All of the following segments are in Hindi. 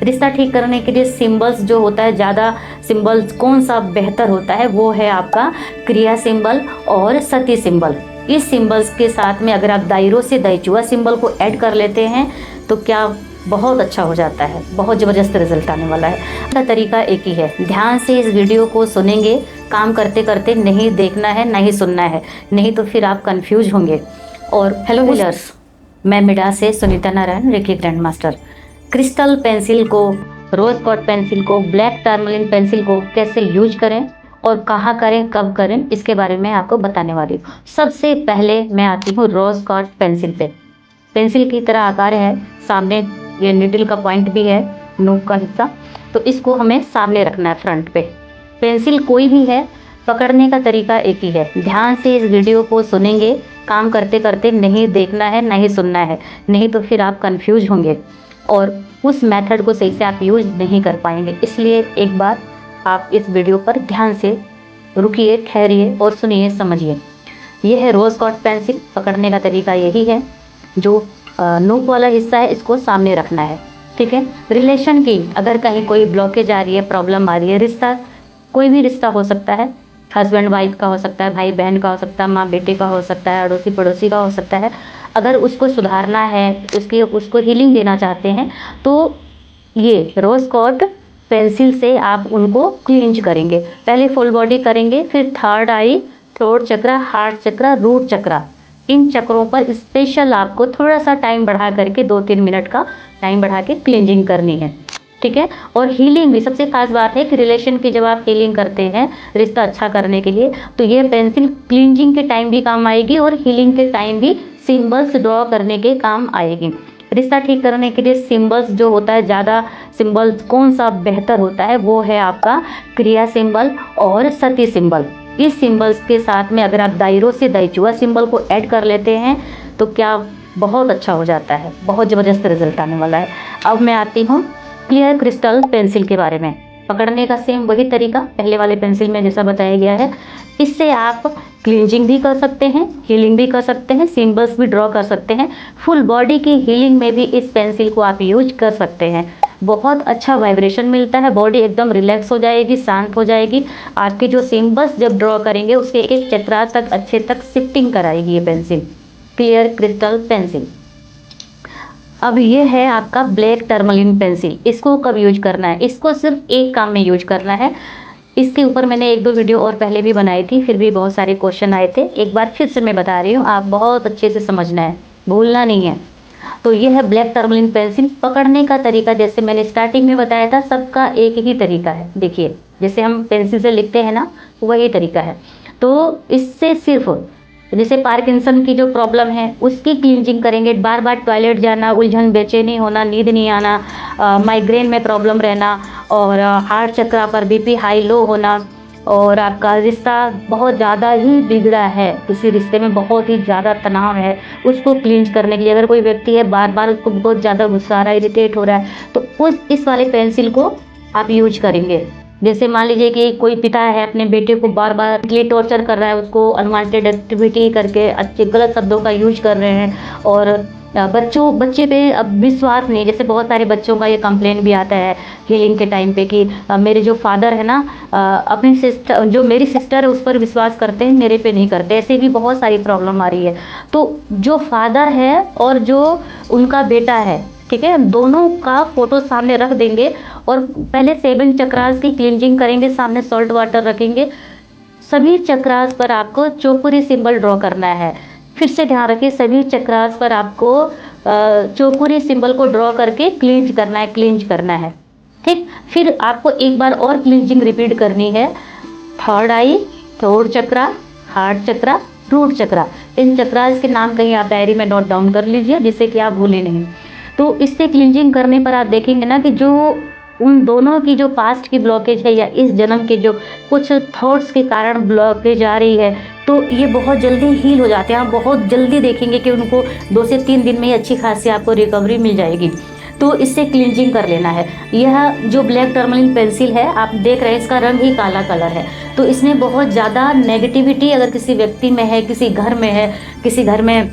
रिश्ता ठीक करने के लिए सिंबल्स जो होता है, ज़्यादा सिंबल्स कौन सा बेहतर होता है, वो है आपका क्रिया सिंबल और सती सिंबल। इस सिंबल्स के साथ में अगर आप दायरों से दहीचूहा सिंबल को ऐड कर लेते हैं तो क्या बहुत अच्छा हो जाता है, बहुत ज़बरदस्त रिजल्ट आने वाला है। इसका तरीका एक ही है, ध्यान से इस वीडियो को सुनेंगे, काम करते करते नहीं देखना है, नहीं सुनना है, नहीं तो फिर आप कंफ्यूज होंगे। और हेलो हीलर्स, मैं मिडा से Sunita Narayan, reiki grand master. Crystal pencil को, रोज कॉट पेंसिल को, ब्लैक टर्मलिन पेंसिल को कैसे यूज करें और कहाँ करें, कब करें, इसके बारे में आपको बताने वाली हूँ। सबसे पहले मैं आती हूँ रोज कॉट पेंसिल पे। पेंसिल की तरह आकार है, सामने ये निडल का पॉइंट भी है, नोक का हिस्सा, तो इसको हमें सामने रखना है फ्रंट पे। पेंसिल कोई भी है, पकड़ने का तरीका एक ही है, ध्यान से इस वीडियो को सुनेंगे, काम करते करते नहीं देखना है, नहीं सुनना है, नहीं तो फिर आप कंफ्यूज होंगे और उस मेथड को सही से आप यूज नहीं कर पाएंगे। इसलिए एक बार आप इस वीडियो पर ध्यान से रुकिए, ठहरिए और सुनिए, समझिए। ये है रोज कॉट पेंसिल, पकड़ने का तरीका यही है, जो नोक वाला हिस्सा है इसको सामने रखना है, ठीक है। रिलेशन की अगर कहीं कोई ब्लॉकेज आ रही है, प्रॉब्लम आ रही है, रिश्ता कोई भी रिश्ता हो सकता है, हस्बैंड वाइफ का हो सकता है, भाई बहन का हो सकता है, माँ बेटे का हो सकता है, अड़ोसी पड़ोसी का हो सकता है। अगर उसको सुधारना है, उसको हीलिंग देना चाहते हैं, तो ये रोज कॉट पेंसिल से आप उनको क्लींज करेंगे। पहले फुल बॉडी करेंगे, फिर थर्ड आई, थ्रोट चक्रा, हार्ट चक्रा, रूट चक्रा, इन चक्रों पर स्पेशल आपको थोड़ा सा टाइम बढ़ा करके 2-3 मिनट का टाइम बढ़ा के क्लींजिंग करनी है, ठीक है। और हीलिंग भी सबसे खास बात है कि रिलेशन की जब आप हीलिंग करते हैं रिश्ता अच्छा करने के लिए, तो ये पेंसिल क्लींजिंग के टाइम भी काम आएगी और हीलिंग के टाइम भी सिंबल्स ड्रॉ करने के काम आएगी। रिश्ता ठीक करने के लिए सिंबल्स जो होता है, ज़्यादा सिंबल्स कौन सा बेहतर होता है, वो है आपका क्रिया सिंबल और सती सिंबल। इस सिंबल्स के साथ में अगर आप दायरों से दहीचूहा सिंबल को ऐड कर लेते हैं तो क्या बहुत अच्छा हो जाता है, बहुत ज़बरदस्त रिजल्ट आने वाला है। अब मैं आती हूँ क्लियर क्रिस्टल पेंसिल के बारे में। पकड़ने का सेम वही तरीका पहले वाले पेंसिल में जैसा बताया गया है। इससे आप क्लींजिंग भी कर सकते हैं, हीलिंग भी कर सकते हैं, सिंबल्स भी ड्रॉ कर सकते हैं। फुल बॉडी की हीलिंग में भी इस पेंसिल को आप यूज कर सकते हैं। बहुत अच्छा वाइब्रेशन मिलता है, बॉडी एकदम रिलैक्स हो जाएगी, शांत हो जाएगी। आपके जो सिंबल्स जब ड्रॉ करेंगे उसके एक एक चक्रा तक अच्छे तक शिफ्टिंग कराएगी ये पेंसिल, क्लियर क्रिस्टल पेंसिल। अब ये है आपका ब्लैक टर्मलिन पेंसिल। इसको कब यूज करना है? इसको सिर्फ एक काम में यूज करना है। इसके ऊपर मैंने 1-2 वीडियो और पहले भी बनाई थी, फिर भी बहुत सारे क्वेश्चन आए थे। एक बार फिर से मैं बता रही हूँ, आप बहुत अच्छे से समझना है, भूलना नहीं है। तो ये है ब्लैक टर्मलिन पेंसिल। पकड़ने का तरीका जैसे मैंने स्टार्टिंग में बताया था, सबका एक ही तरीका है। देखिए जैसे हम पेंसिल से लिखते हैं ना, वही तरीका है। तो इससे सिर्फ जैसे पार्किंसन की जो प्रॉब्लम है उसकी क्लींजिंग करेंगे। बार बार टॉयलेट जाना, उलझन, बेचैनी होना, नींद नहीं आना, माइग्रेन में प्रॉब्लम रहना, और हार्ट चक्र पर बीपी हाई लो होना, और आपका रिश्ता बहुत ज़्यादा ही बिगड़ा है, किसी रिश्ते में बहुत ही ज़्यादा तनाव है, उसको क्लींज करने के लिए अगर कोई व्यक्ति है बार बार उसको बहुत ज़्यादा गुस्सा आ रहा है, इरिटेट हो रहा है, तो इस वाले पेंसिल को आप यूज करेंगे। जैसे मान लीजिए कि कोई पिता है अपने बेटे को बार बार लिए टॉर्चर कर रहा है, उसको अनवांटेड एक्टिविटी करके अच्छे गलत शब्दों का यूज कर रहे हैं, और बच्चे पे अब विश्वास नहीं। जैसे बहुत सारे बच्चों का ये कंप्लेन भी आता है हीलिंग के टाइम पे कि मेरे जो फादर है ना, अपनी सिस्टर, जो मेरी सिस्टर है उस पर विश्वास करते हैं, मेरे पे नहीं करते। ऐसे भी बहुत सारी प्रॉब्लम आ रही है। तो जो फादर है और जो उनका बेटा है, ठीक है, दोनों का फोटो सामने रख देंगे और पहले 7 चक्रास की क्लींजिंग करेंगे। सामने सॉल्ट वाटर रखेंगे, सभी चक्रास पर आपको चौकुरी सिंबल ड्रॉ करना है। फिर से ध्यान रखिए, सभी चक्रास पर आपको चौकुरी सिंबल को ड्रॉ करके क्लींज करना है, क्लींज करना है, ठीक। फिर आपको एक बार और क्लींजिंग रिपीट करनी है। थर्ड आई, थ्रोट चक्रा, हार्ट चक्रा, रूट चक्रा, इन चक्रास के नाम कहीं आप डायरी में नोट डाउन कर लीजिए जिससे कि आप भूलें नहीं। तो इससे क्लींजिंग करने पर आप देखेंगे ना कि जो उन दोनों की जो पास्ट की ब्लॉकेज है या इस जन्म के जो कुछ थॉट्स के कारण ब्लॉकेज आ रही है, तो ये बहुत जल्दी हील हो जाते हैं। आप बहुत जल्दी देखेंगे कि उनको 2 से 3 दिन में ही अच्छी खासी आपको रिकवरी मिल जाएगी। तो इससे क्लींजिंग कर लेना है। यह जो ब्लैक टर्मलिन पेंसिल है, आप देख रहे हैं इसका रंग ही काला कलर है। तो इसमें बहुत ज़्यादा नेगेटिविटी अगर किसी व्यक्ति में है, किसी घर में है, किसी घर में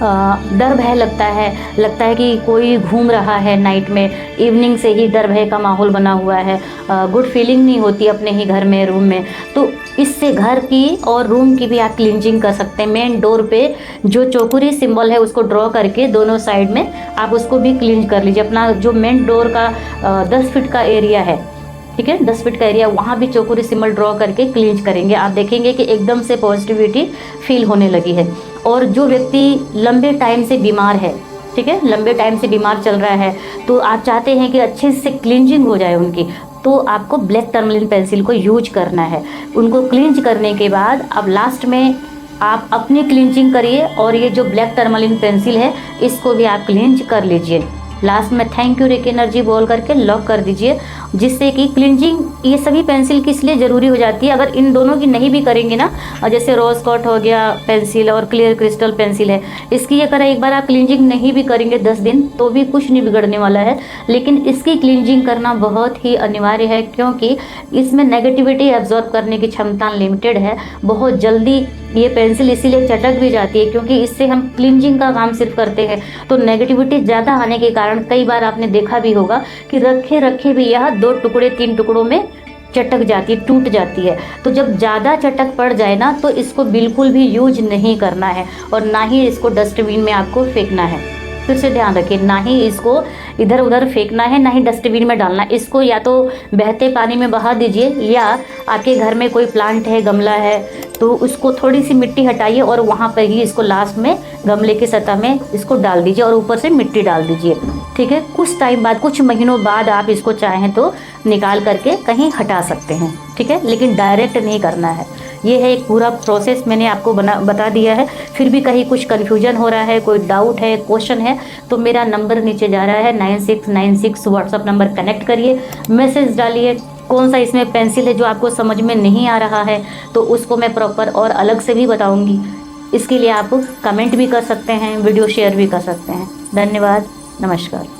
डर भय लगता है कि कोई घूम रहा है नाइट में, इवनिंग से ही डर भय का माहौल बना हुआ है, गुड फीलिंग नहीं होती अपने ही घर में, रूम में, तो इससे घर की और रूम की भी आप क्लींजिंग कर सकते हैं। मेन डोर पे जो चौकुरी सिंबल है उसको ड्रॉ करके दोनों साइड में आप उसको भी क्लींज कर लीजिए। अपना जो मेन डोर का 10 फीट का एरिया है, ठीक है, 10 फीट का एरिया, वहाँ भी चौकुरी सिंबल ड्रॉ करके क्लींज करेंगे। आप देखेंगे कि एकदम से पॉजिटिविटी फील होने लगी है। और जो व्यक्ति लंबे टाइम से बीमार है, ठीक है, लंबे टाइम से बीमार चल रहा है, तो आप चाहते हैं कि अच्छे से क्लींजिंग हो जाए उनकी, तो आपको ब्लैक टर्मलिन पेंसिल को यूज करना है। उनको क्लींज करने के बाद अब लास्ट में आप अपनी क्लींजिंग करिए और ये जो ब्लैक टर्मलिन पेंसिल है इसको भी आप क्लींज कर लीजिए। लास्ट में थैंक यू रेकी एनर्जी बोल करके लॉक कर दीजिए, जिससे कि क्लींजिंग ये सभी पेंसिल किस लिए ज़रूरी हो जाती है। अगर इन दोनों की नहीं भी करेंगे ना, जैसे रोज कॉट हो गया पेंसिल और क्लियर क्रिस्टल पेंसिल है, इसकी अगर एक बार आप क्लींजिंग नहीं भी करेंगे 10 दिन तो भी कुछ नहीं बिगड़ने वाला है। लेकिन इसकी क्लींजिंग करना बहुत ही अनिवार्य है, क्योंकि इसमें नेगेटिविटी एब्जॉर्ब करने की क्षमता लिमिटेड है। बहुत जल्दी ये पेंसिल इसीलिए चटक भी जाती है, क्योंकि इससे हम क्लींजिंग का काम सिर्फ करते हैं। तो नेगेटिविटी ज़्यादा आने के कारण कई बार आपने देखा भी होगा कि रखे रखे भी यह 2 टुकड़े 3 टुकड़ों में चटक जाती है, टूट जाती है। तो जब ज़्यादा चटक पड़ जाए ना, तो इसको बिल्कुल भी यूज नहीं करना है और ना ही इसको डस्टबिन में आपको फेंकना है। फिर से ध्यान रखिए, ना ही इसको इधर उधर फेंकना है, ना ही डस्टबिन में डालना। इसको या तो बहते पानी में बहा दीजिए, या आपके घर में कोई प्लांट है, गमला है, तो उसको थोड़ी सी मिट्टी हटाइए और वहाँ पर ही इसको लास्ट में गमले की सतह में इसको डाल दीजिए और ऊपर से मिट्टी डाल दीजिए, ठीक है। कुछ टाइम बाद, कुछ महीनों बाद आप इसको चाहें तो निकाल करके कहीं हटा सकते हैं, ठीक है, लेकिन डायरेक्ट नहीं करना है। ये है एक पूरा प्रोसेस मैंने आपको बता दिया है। फिर भी कहीं कुछ कन्फ्यूजन हो रहा है, कोई डाउट है, क्वेश्चन है, तो मेरा नंबर नीचे जा रहा है 9696 व्हाट्सअप नंबर कनेक्ट करिए, मैसेज डालिए। कौन सा इसमें पेंसिल है जो आपको समझ में नहीं आ रहा है, तो उसको मैं प्रॉपर और अलग से भी बताऊंगी। इसके लिए आप कमेंट भी कर सकते हैं, वीडियो शेयर भी कर सकते हैं। धन्यवाद, नमस्कार।